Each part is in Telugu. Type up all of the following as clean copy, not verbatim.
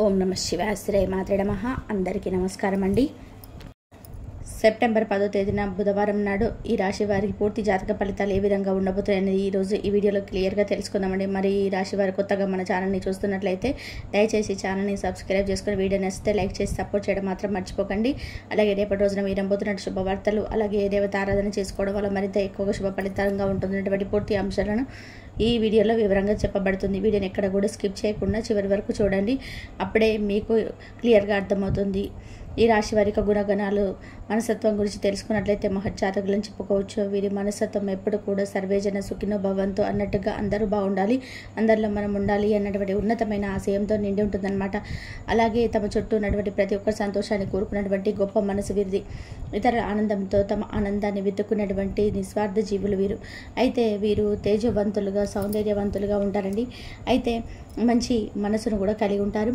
ఓం నమ శివాయ శ్రీ మాత్రే నమః. అందరికీ నమస్కారం అండి. సెప్టెంబర్ 10వ తేదీన బుధవారం నాడు ఈ రాశి వారికి పూర్తి జాతక ఫలితాలు ఏ విధంగా ఉండబోతున్నాయని ఈరోజు ఈ వీడియోలో క్లియర్గా తెలుసుకుందామండి. మరి ఈ రాశి వారు కొత్తగా మన ఛానల్ని చూస్తున్నట్లయితే దయచేసి ఛానల్ని సబ్స్క్రైబ్ చేసుకుని వీడియో నచ్చితే లైక్ చేసి సపోర్ట్ చేయడం మాత్రం మర్చిపోకండి. అలాగే రేపటి రోజున మీరు నమ్ముతున్నట్టు శుభవార్తలు, అలాగే దేవత ఆరాధన చేసుకోవడం వల్ల మరింత ఎక్కువగా శుభ ఫలితంగా ఉంటున్నటువంటి పూర్తి అంశాలను ఈ వీడియోలో వివరంగా చెప్పబడుతుంది. వీడియోని ఎక్కడ కూడా స్కిప్ చేయకుండా చివరి వరకు చూడండి. అప్పుడే మీకు క్లియర్గా అర్థమవుతుంది. ఈ రాశి వారి యొక్క గుణగణాలు, మనస్తత్వం గురించి తెలుసుకున్నట్లయితే మహజ్జాతకులను చెప్పుకోవచ్చు. వీరి మనస్తత్వం ఎప్పుడు కూడా సర్వేజన సుఖినో భవంతు అన్నట్టుగా అందరూ బాగుండాలి, అందరిలో మనం ఉండాలి అన్నటువంటి ఉన్నతమైన ఆశయంతో నిండి ఉంటుందన్నమాట. అలాగే తమ చుట్టూ ఉన్నటువంటి ప్రతి ఒక్కరి సంతోషాన్ని కోరుకున్నటువంటి గొప్ప మనసు వీరిది. ఇతరుల ఆనందంతో తమ ఆనందాన్ని వెతుక్కున్నటువంటి నిస్వార్థ జీవులు వీరు. అయితే వీరు తేజవంతులుగా, సౌందర్యవంతులుగా ఉంటారండి. అయితే మంచి మనసును కూడా కలిగి ఉంటారు.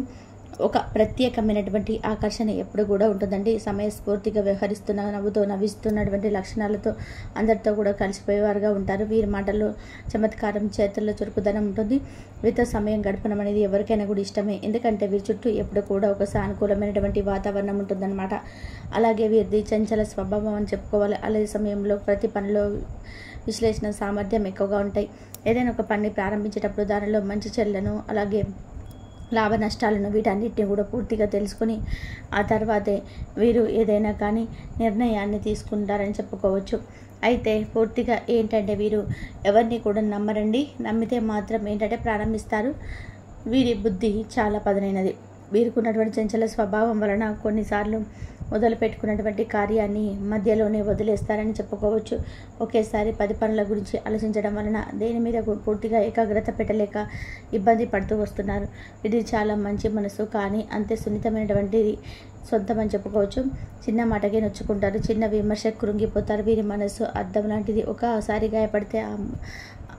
ఒక ప్రత్యేకమైనటువంటి ఆకర్షణ ఎప్పుడు కూడా ఉంటుందండి. సమయస్ఫూర్తిగా వ్యవహరిస్తున్న, నవ్వుతో నవ్విస్తున్నటువంటి లక్షణాలతో అందరితో కూడా కలిసిపోయేవారుగా ఉంటారు. వీరి మాటల్లో చమత్కారం, చేతుల్లో చురుకుదనం ఉంటుంది. వీరితో సమయం గడపడం అనేది ఎవరికైనా కూడా ఇష్టమే. ఎందుకంటే వీరి చుట్టూ ఎప్పుడు కూడా ఒక సానుకూలమైనటువంటి వాతావరణం ఉంటుందన్నమాట. అలాగే వీరిది చంచల స్వభావం అని చెప్పుకోవాలి. అలాగే సమయంలో ప్రతి పనిలో విశ్లేషణ సామర్థ్యం ఎక్కువగా ఉంటాయి. ఏదైనా ఒక పని ప్రారంభించేటప్పుడు దానిలో మంచి చెడులను, అలాగే లాభ నష్టాలను, వీటన్నిటిని కూడా పూర్తిగా తెలుసుకొని ఆ తర్వాతే వీరు ఏదైనా కానీ నిర్ణయాన్ని తీసుకుంటారని చెప్పుకోవచ్చు. అయితే పూర్తిగా ఏంటంటే వీరు ఎవరిని కూడా నమ్మరండి. నమ్మితే మాత్రం ఏంటంటే ప్రారంభిస్తారు. వీరి బుద్ధి చాలా పదునైనది. వీరికి ఉన్నటువంటి చంచల స్వభావం వలన కొన్నిసార్లు మొదలు పెట్టుకున్నటువంటి కార్యాన్ని మధ్యలోనే వదిలేస్తారని చెప్పుకోవచ్చు. ఒకేసారి 10 పనుల గురించి ఆలోచించడం వలన దేని మీద పూర్తిగా ఏకాగ్రత పెట్టలేక ఇబ్బంది పడుతూ వస్తున్నారు. ఇది చాలా మంచి మనసు, కానీ అంతే సున్నితమైనటువంటిది సొంతమని చెప్పుకోవచ్చు. చిన్న మాటకే నొచ్చుకుంటారు, చిన్న విమర్శకు కృంగిపోతారు. వీరి మనసు అద్దం లాంటిది. ఒకసారి గాయపడితే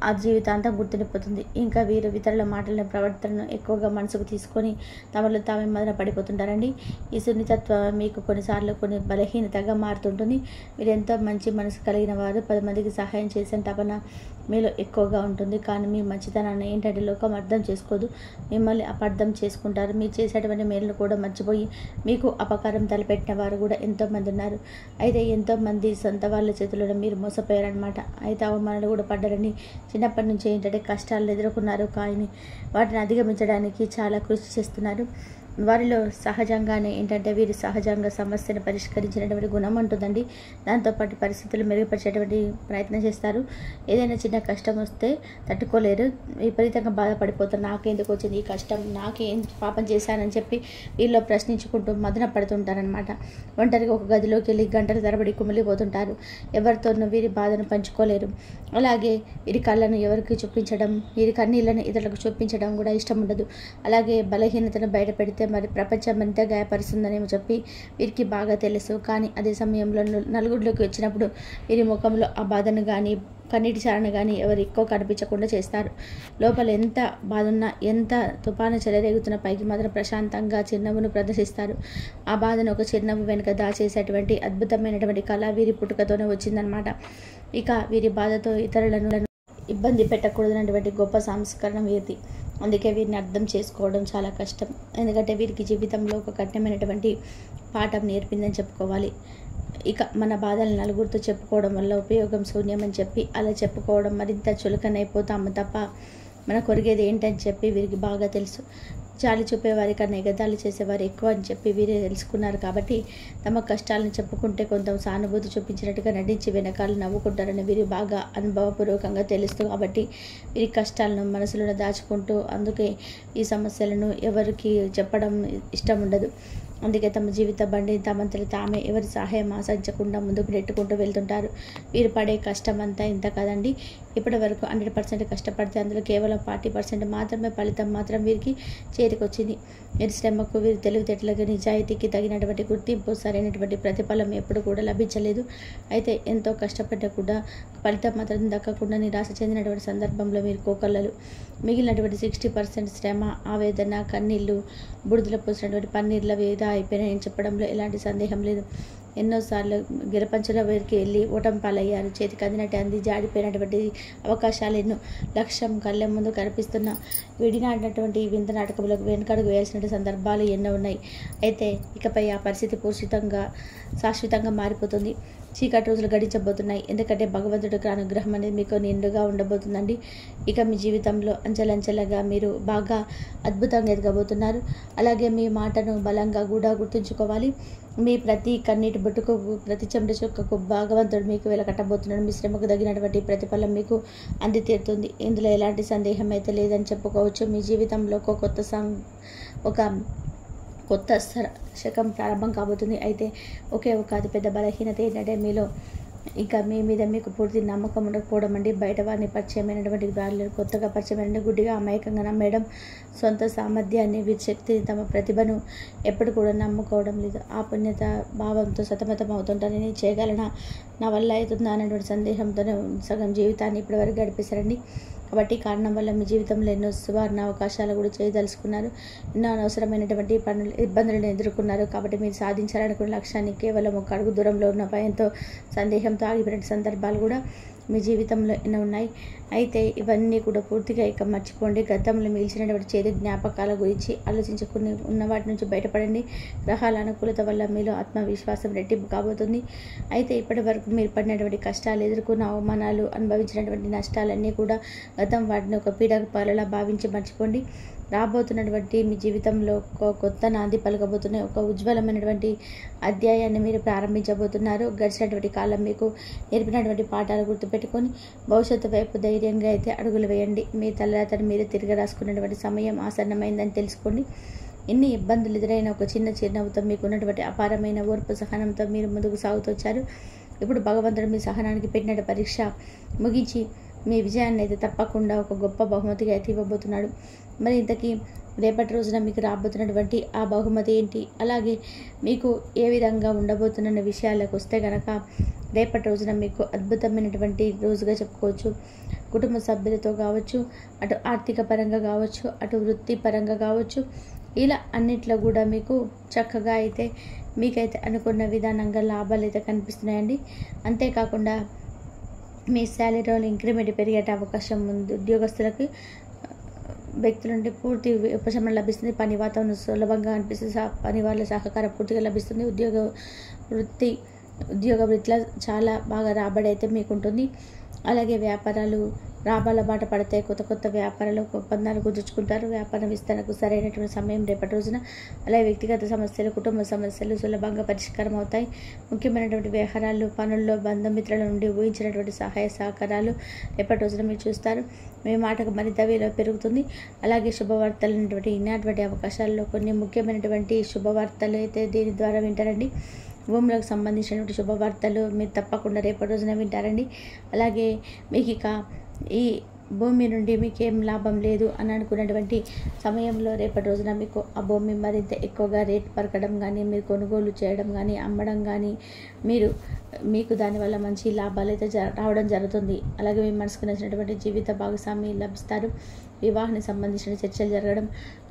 ఆ జీవితాంతం గుర్తుండిపోతుంది. ఇంకా వీరు ఇతరుల మాటలను, ప్రవర్తనను ఎక్కువగా మనసుకు తీసుకొని తమలో తామే మదన పడిపోతుంటారండి. ఈ సున్నితత్వం మీకు కొన్నిసార్లు కొన్ని బలహీనతగా మారుతుంటుంది. మీరు ఎంతో మంచి మనసు కలిగిన వారు. 10 మందికి సహాయం చేసిన తపన మీలో ఎక్కువగా ఉంటుంది. కానీ మీ మంచితనాన్ని ఏంటంటే లోకం అర్థం చేసుకోదు. మిమ్మల్ని అపార్థం చేసుకుంటారు. మీరు చేసేటువంటి మేలును కూడా మర్చిపోయి మీకు అపకారం తలపెట్టిన వారు కూడా ఎంతోమంది ఉన్నారు. అయితే ఎంతోమంది సొంత వాళ్ళ చేతుల్లో మీరు మోసపోయారనమాట. అయితే అవమానాలు కూడా పడ్డారని. చిన్నప్పటి నుంచి ఏంటంటే కష్టాలను ఎదుర్కొన్నారు, కానీ వాటిని అధిగమించడానికి చాలా కృషి చేస్తున్నారు. వారిలో సహజంగానే ఏంటంటే వీరు సహజంగా సమస్యను పరిష్కరించినటువంటి గుణం ఉంటుందండి. దాంతోపాటు పరిస్థితులు మెరుగుపరిచేటువంటి ప్రయత్నం చేస్తారు. ఏదైనా చిన్న కష్టం వస్తే తట్టుకోలేరు. విపరీతంగా బాధపడిపోతారు. నాకెందుకు వచ్చింది ఈ కష్టం, నాకేం పాపం చేశానని చెప్పి వీళ్ళు ప్రశ్నించుకుంటూ మదన పడుతుంటారనమాట. ఒంటరిగా ఒక గదిలోకి వెళ్ళి గంటల తరబడి కుమిలిపోతుంటారు. ఎవరితోనూ వీరి బాధను పంచుకోలేరు. అలాగే వీరి కళ్ళను ఎవరికి చూపించడం, వీరి కన్నీళ్లను ఇతరులకు చూపించడం కూడా ఇష్టం ఉండదు. అలాగే బలహీనతను బయట పెడితే మరి ప్రపంచం అంతా గాయపరుస్తుందని చెప్పి వీరికి బాగా తెలుసు. కానీ అదే సమయంలో నలుగురిలోకి వచ్చినప్పుడు వీరి ముఖంలో ఆ బాధను కానీ, కన్నీటి చారణ కానీ ఎవరు ఎక్కువ కనిపించకుండా చేస్తారు. లోపల ఎంత బాధ ఉన్నా, ఎంత తుఫాను చెలరేగుతున్న పైకి మాత్రం ప్రశాంతంగా చిరునవ్వును ప్రదర్శిస్తారు. ఆ బాధను ఒక చిరునవ్వు వెనుక దాచేసేటువంటి అద్భుతమైనటువంటి కళ వీరి పుట్టుకతోనే వచ్చిందనమాట. ఇక వీరి బాధతో ఇతరులను ఇబ్బంది పెట్టకూడదన్నటువంటి గొప్ప సంస్కరణ వీరిది. అందుకే వీరిని అర్థం చేసుకోవడం చాలా కష్టం. ఎందుకంటే వీరికి జీవితంలో ఒక కఠినమైనటువంటి పాఠం నేర్పిందని చెప్పుకోవాలి. ఇక మన బాధలు నలుగురితో చెప్పుకోవడం వల్ల ఉపయోగం శూన్యమని చెప్పి అలా చెప్పుకోవడం మరింత చులకనైపోతాము తప్ప మన కొరిగేది ఏంటని చెప్పి వీరికి బాగా తెలుసు. జాలి చూపేవారి కన్నా ఎగతాళి చేసేవారు ఎక్కువ అని చెప్పి వీరే తెలుసుకున్నారు. కాబట్టి తమ కష్టాలను చెప్పుకుంటే కొంత సానుభూతి చూపించినట్టుగా నటించి వెనకాల నవ్వుకుంటారని వీరు బాగా అనుభవపూర్వకంగా తెలుస్తూ, కాబట్టి వీరి కష్టాలను మనసులో దాచుకుంటూ, అందుకే ఈ సమస్యలను ఎవరికి చెప్పడం ఇష్టం ఉండదు. అందుకే తమ జీవిత బండిని తమంతలో తామే ఎవరి సహాయం ఆశించకుండా ముందుకు నెట్టుకుంటూ వెళ్తుంటారు. వీరు పడే కష్టం అంతా ఇంత కదండి. ఇప్పటి వరకు 100% కష్టపడితే అందులో కేవలం 40% మాత్రమే ఫలితం మాత్రం వీరికి చేతికొచ్చింది. వీరి శ్రమకు, వీరి తెలివితేటలకు, నిజాయితీకి తగినటువంటి గుర్తింపు, సరైనటువంటి ప్రతిఫలం ఎప్పుడు కూడా లభించలేదు. అయితే ఎంతో కష్టపడ్డా కూడా ఫలితం మాత్రం దక్కకుండా నిరాశ చెందినటువంటి సందర్భంలో వీరు కోకల్లలు. మిగిలినటువంటి 60% శ్రమ, ఆవేదన, కన్నీళ్లు, బుడిదల పోసినటువంటి పన్నీర్ల వేద అయిపోయినాయని చెప్పడంలో ఎలాంటి సందేహం లేదు. ఎన్నోసార్లు గెలపంచలో వేరికి వెళ్ళి ఓటమి పాలయ్యారు. చేతికి అందినట్టు అంది జాడిపోయినటువంటి అవకాశాలు ఎన్నో. లక్ష్యం కళ్ళ ముందు కనిపిస్తున్న విడినాడినటువంటి వింత నాటకములకు వెనుకడుగు వేయాల్సిన సందర్భాలు ఎన్నో ఉన్నాయి. అయితే ఇకపై ఆ పరిస్థితి శాశ్వతంగా మారిపోతుంది. చీకటి రోజులు గడించబోతున్నాయి. ఎందుకంటే భగవంతుడికి అనుగ్రహం అనేది మీకు నిండుగా ఉండబోతుందండి. ఇక మీ జీవితంలో అంచెలంచెలుగా మీరు బాగా అద్భుతంగా ఎదగబోతున్నారు. అలాగే మీ మాటను బలంగా కూడా గుర్తుంచుకోవాలి. మీ ప్రతి కన్నీటి బొట్టుకు, ప్రతి చెమట చుక్కకు భగవంతుడు మీకు వెలకట్టబోతున్నాడు. మీ శ్రమకు తగినటువంటి ప్రతిఫలం మీకు అంది తీరుతుంది. ఇందులో ఎలాంటి సందేహం అయితే లేదని చెప్పుకోవచ్చు. మీ జీవితంలో ఒక కొత్త శకం ప్రారంభం కాబోతుంది. అయితే ఒకే ఒక అతిపెద్ద బలహీనత ఏంటంటే మీలో ఇంకా మీ మీద మీకు పూర్తి నమ్మకం ఉండకపోవడం అండి. బయట వారిని పరిచయమైనటువంటి వాళ్ళు కొత్తగా పరిచయమైన గుడ్డిగా అమాయకంగా నమ్మేయడం, సొంత సామర్థ్యాన్ని, శక్తిని, తమ ప్రతిభను ఎప్పుడు కూడా నమ్ముకోవడం లేదు. ఆ పుణ్యత భావంతో సతమతం అవుతుంటా. నేను చేయగలనా, నా వల్ల అవుతుందా అనేటువంటి సందేహంతోనే సగం జీవితాన్ని ఇప్పటివరకు గడిపేశారండి. కాబట్టి కారణం వల్ల మీ జీవితంలో ఎన్నో సువర్ణ అవకాశాలు కూడా చేయదలుచుకున్నారు. ఎన్నో అనవసరమైనటువంటి ఇబ్బందులను ఎదుర్కొన్నారు. కాబట్టి మీరు సాధించాలనుకున్న లక్ష్యాన్ని కేవలం ఒక అడుగు దూరంలో ఉన్న భయంతో, సందేహంతో ఆగిపోయిన సందర్భాలు కూడా మీ జీవితంలో ఎన్నో ఉన్నాయి. అయితే ఇవన్నీ కూడా పూర్తిగా ఇక మర్చిపోండి. గతంలో మిగిల్చినటువంటి చేదు జ్ఞాపకాల గురించి ఆలోచించుకుని ఉన్న వాటి నుంచి బయటపడండి. గ్రహాల అనుకూలత వల్ల మీలో ఆత్మవిశ్వాసం రెట్టింపు కాబోతుంది. అయితే ఇప్పటి వరకు మీరు పడినటువంటి కష్టాలు, ఎదుర్కొన్న అవమానాలు, అనుభవించినటువంటి నష్టాలన్నీ కూడా గతం వాటిని ఒక పీడకపాలలా భావించి మర్చిపోండి. రాబోతున్నటువంటి మీ జీవితంలో ఒక కొత్త నాంది పలకబోతున్నాయి. ఒక ఉజ్వలమైనటువంటి అధ్యాయాన్ని మీరు ప్రారంభించబోతున్నారు. గడిచినటువంటి కాలం మీకు నేర్పినటువంటి పాఠాలు గుర్తుపెట్టుకొని భవిష్యత్తు వైపు ధైర్యంగా అయితే అడుగులు వేయండి. మీ తలరాతను మీరు తిరిగి రాసుకున్నటువంటి సమయం ఆసన్నమైందని తెలుసుకోండి. ఎన్ని ఇబ్బందులు ఎదురైన ఒక చిన్న చిరునవ్వుతో మీకు ఉన్నటువంటి అపారమైన ఓర్పు, సహనంతో మీరు ముందుకు సాగుతొచ్చారు. ఇప్పుడు భగవంతుడు మీ సహనానికి పెట్టిన పరీక్ష ముగించి మీ విజయాన్ని అయితే తప్పకుండా ఒక గొప్ప బహుమతిగా అయితే ఇవ్వబోతున్నాడు. మరి ఇంతకీ రేపటి రోజున మీకు రాబోతున్నటువంటి ఆ బహుమతి ఏంటి, అలాగే మీకు ఏ విధంగా ఉండబోతున్న విషయాలకు వస్తే కనుక రేపటి రోజున మీకు అద్భుతమైనటువంటి రోజుగా చెప్పుకోవచ్చు. కుటుంబ సభ్యులతో కావచ్చు, అటు ఆర్థిక పరంగా కావచ్చు, అటు వృత్తిపరంగా కావచ్చు, ఇలా అన్నిట్లో కూడా మీకు చక్కగా అయితే మీకైతే అనుకున్న విధానంగా లాభాలు అయితే కనిపిస్తున్నాయండి. అంతేకాకుండా మీ శాలరీలో ఇంక్రిమెంట్ పెరిగే అవకాశం ఉంది. ఉద్యోగస్తులకి వ్యక్తుల నుండి పూర్తి ఉపశమనం లభిస్తుంది. పని వాతావరణం సులభంగా అనిపిస్తుంది. పని వాళ్ళ సహకారం పూర్తిగా లభిస్తుంది. ఉద్యోగ వృత్తిలో చాలా బాగా రాబడి అయితే మీకు ఉంటుంది. అలాగే వ్యాపారాలు లాభాల బాట పడతాయి. కొత్త వ్యాపారాలు ఒప్పందాలు కుదుర్చుకుంటారు. వ్యాపార విస్తరణకు సరైనటువంటి సమయం రేపటి రోజున. అలాగే వ్యక్తిగత సమస్యలు, కుటుంబ సమస్యలు సులభంగా పరిష్కారం అవుతాయి. ముఖ్యమైనటువంటి వ్యవహారాలు, పనుల్లో బంధుమిత్రుల నుండి ఊహించినటువంటి సహాయ సహకారాలు రేపటి రోజున మీరు చూస్తారు. మీ మాటకు మరింత విలువ పెరుగుతుంది. అలాగే శుభవార్తలైనటువంటి ఈనాటువంటి అవకాశాల్లో కొన్ని ముఖ్యమైనటువంటి శుభవార్తలు అయితే దీని ద్వారా వింటారండి. భూములకు సంబంధించినటువంటి శుభవార్తలు మీరు తప్పకుండా రేపటి రోజున వింటారండి. అలాగే మీకు ఇక ఈ భూమి నుండి మీకేం లాభం లేదు అని అనుకున్నటువంటి సమయంలో రేపటి రోజున మీకు ఆ భూమి మరింత ఎక్కువగా రేట్ పరకడం కానీ, మీరు కొనుగోలు చేయడం కానీ, అమ్మడం కానీ, మీకు దానివల్ల మంచి లాభాలు అయితే రావడం జరుగుతుంది. అలాగే మీ మనసుకు నచ్చినటువంటి జీవిత భాగస్వామి లభిస్తారు. వివాహానికి సంబంధించిన చర్చలు జరగడం,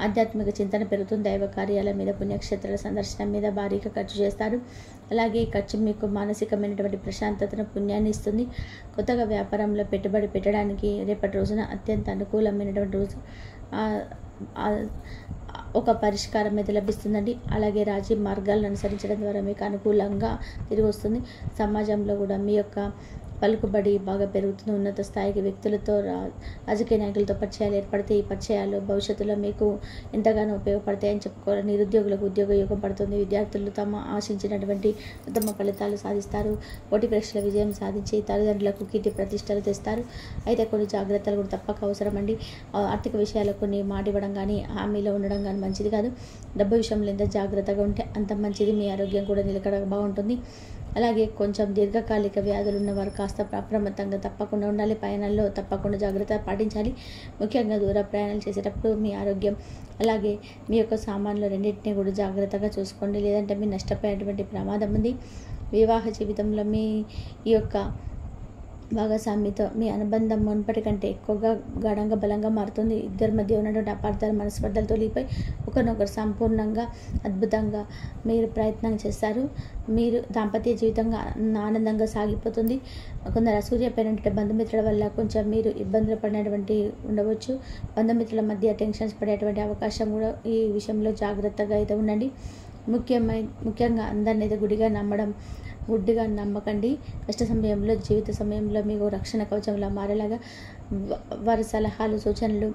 ఆధ్యాత్మిక చింతన పెరుగుతుంది. దైవ కార్యాల మీద, పుణ్యక్షేత్రాల సందర్శన మీద భారీగా ఖర్చు చేస్తారు. అలాగే ఈ ఖర్చు మీకు మానసికమైనటువంటి ప్రశాంతతను, పుణ్యాన్ని ఇస్తుంది. కొత్తగా వ్యాపారంలో పెట్టుబడి పెట్టడానికి రేపటి రోజున అత్యంత అనుకూలమైనటువంటి రోజు. ఒక పరిష్కారం అయితే లభిస్తుందండి. అలాగే రాజీ మార్గాలను అనుసరించడం ద్వారా మీకు అనుకూలంగా తిరిగి వస్తుంది. సమాజంలో కూడా మీ యొక్క పలుకుబడి బాగా పెరుగుతుంది. ఉన్నత స్థాయికి వ్యక్తులతో, రాజకీయ నాయకులతో పరిచయాలు ఏర్పడితే ఈ పరిచయాలు భవిష్యత్తులో మీకు ఎంతగానో ఉపయోగపడతాయని చెప్పుకోవాలి. నిరుద్యోగులకు ఉద్యోగ యోగం పడుతుంది. విద్యార్థులు తమ ఆశించినటువంటి ఉత్తమ ఫలితాలు సాధిస్తారు. పోటీ పరీక్షల విజయం సాధించి తల్లిదండ్రులకు కీర్తి ప్రతిష్టలు తెస్తారు. అయితే కొన్ని జాగ్రత్తలు కూడా తప్పక అవసరం అండి. ఆర్థిక విషయాల్లో కొన్ని మాట ఇవ్వడం కానీ, హామీలో ఉండడం కానీ మంచిది కాదు. డబ్బు విషయంలో ఎంత జాగ్రత్తగా ఉంటే అంత మంచిది. మీ ఆరోగ్యం కూడా నిలకడ బాగుంటుంది. అలాగే కొంచెం దీర్ఘకాలిక వ్యాధులు ఉన్నవారు కాస్త అప్రమత్తంగా తప్పకుండా ఉండాలి. పయనాల్లో తప్పకుండా జాగ్రత్త పాటించాలి. ముఖ్యంగా దూర ప్రయాణాలు చేసేటప్పుడు మీ ఆరోగ్యం, అలాగే మీ యొక్క సామాన్లు రెండింటినీ కూడా జాగ్రత్తగా చూసుకోండి. లేదంటే మీరు నష్టపోయేటువంటి ప్రమాదం ఉంది. వివాహ జీవితంలో మీ ఈ యొక్క భాగస్వామితో మీ అనుబంధం మునుపటి కంటే ఎక్కువగా గాఢంగా బలంగా మారుతుంది. ఇద్దరి మధ్య ఉన్నటువంటి అపార్థాలు మనస్పర్ధలు తొలిగిపోయి ఒకరినొకరు సంపూర్ణంగా అద్భుతంగా మీరు ప్రయత్నం చేస్తారు. మీరు దాంపత్య జీవితంగా ఆనందంగా సాగిపోతుంది. కొందరు అసూయపైన బంధుమిత్రుల వల్ల కొంచెం మీరు ఇబ్బందులు పడినటువంటి ఉండవచ్చు. బంధుమిత్రుల మధ్య టెన్షన్స్ పడేటువంటి అవకాశం కూడా ఈ విషయంలో జాగ్రత్తగా అయితే ఉండండి. ముఖ్యంగా అందరిని అయితే గుడ్డిగా నమ్మకండి. కష్ట సమయంలో జీవిత సమయంలో మీకు రక్షణ కవచంలా మారేలాగా వారి సలహాలు సూచనలు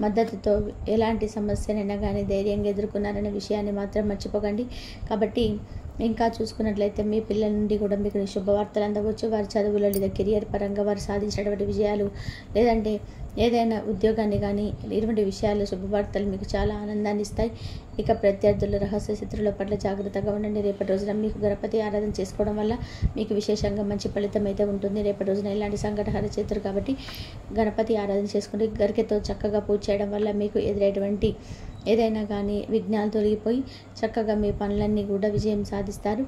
మద్దతుతో ఎలాంటి సమస్యనైనా కానీ ధైర్యంగా ఎదుర్కొన్నారనే విషయాన్ని మాత్రం మర్చిపోకండి. కాబట్టి ఇంకా చూసుకున్నట్లయితే మీ పిల్లల నుండి కూడా మీకు శుభవార్తలు అందవచ్చు. వారి చదువులో లేదా కెరియర్ పరంగా వారు సాధించినటువంటి విజయాలు లేదంటే ఏదైనా ఉద్యోగాన్ని కానీ ఇటువంటి విషయాలు శుభవార్తలు మీకు చాలా ఆనందాన్ని ఇస్తాయి. ఇక ప్రత్యర్థుల రహస్య శత్రువుల పట్ల జాగ్రత్తగా ఉండండి. రేపటి రోజున మీకు గణపతి ఆరాధన చేసుకోవడం వల్ల మీకు విశేషంగా మంచి ఫలితం అయితే ఉంటుంది. రేపటి రోజున ఇలాంటి సంకటహార చేతురు కాబట్టి గణపతి ఆరాధన చేసుకుంటే గరికెతో చక్కగా పూజ చేయడం వల్ల మీకు ఎదురైనటువంటి ఏదైనా కానీ విఘ్నాలు తొలగిపోయి చక్కగా మీ పనులన్నీ కూడా విజయం సాధిస్తారు.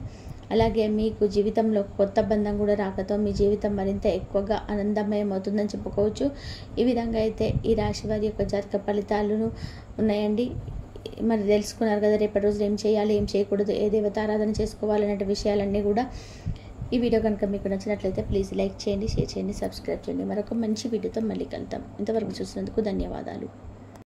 అలాగే మీకు జీవితంలో కొత్త బంధం కూడా రాకతో మీ జీవితం మరింత ఎక్కువగా ఆనందమయం అవుతుందని చెప్పుకోవచ్చు. ఈ విధంగా అయితే ఈ రాశి వారి యొక్క జాతక ఫలితాలను ఉన్నాయండి. మరి తెలుసుకున్నారు కదా రేపటి రోజున ఏం చేయాలి, ఏం చేయకూడదు, ఏ దేవత ఆరాధన చేసుకోవాలనే విషయాలన్నీ కూడా. ఈ వీడియో కనుక మీకు నచ్చినట్లయితే ప్లీజ్ లైక్ చేయండి, షేర్ చేయండి, సబ్స్క్రైబ్ చేయండి. మరొక మంచి వీడియోతో మళ్ళీ కలుద్దాం. ఇంతవరకు చూసినందుకు ధన్యవాదాలు.